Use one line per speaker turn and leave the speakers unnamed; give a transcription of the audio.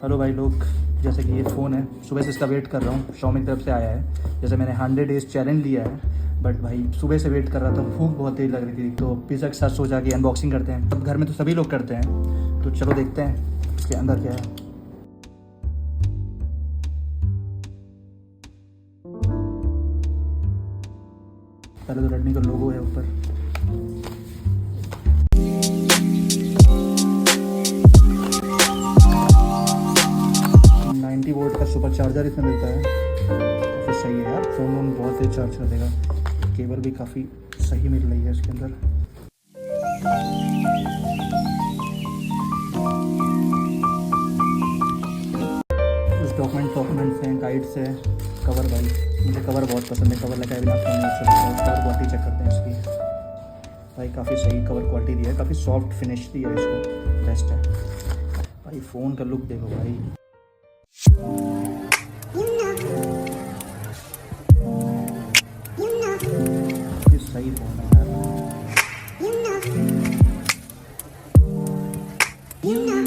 Hello भाई लोग, जैसे कि ये फ़ोन है, सुबह से इसका वेट कर रहा हूँ। Xiaomi की तरफ से आया है। जैसे मैंने 100 डेज़ चैलेंज लिया है, बट भाई सुबह से वेट कर रहा था, भूख बहुत तेज़ लग रही थी। तो पिज़्ज़ा के साथ सोचा कि अनबॉक्सिंग करते हैं। अब घर में तो सभी लोग करते हैं, तो चलो देखते हैं इसके अंदर क्या है। पहले तो रेडमी का लोगो है ऊपर। 90 वोल्ट का सुपर चार्जर इसमें मिलता है। काफ़ी सही है यार, फ़ोन वोन बहुत तेज चार्ज कर देगा। केबल भी काफ़ी सही मिल रही है इसके अंदर। कुछ डॉक्यूमेंट्स हैं, गाइड्स है। कवर भाई, मुझे कवर बहुत पसंद है। कवर लगाए बिना फ़ोन नहीं चलता। कवर क्वालिटी चेक करते हैं इसकी। भाई काफ़ी सही कवर क्वालिटी दी है, काफ़ी सॉफ्ट फिनिश दी है इसको, बेस्ट है भाई। फ़ोन का लुक देखो भाई, ये सही फ़ोन है यार।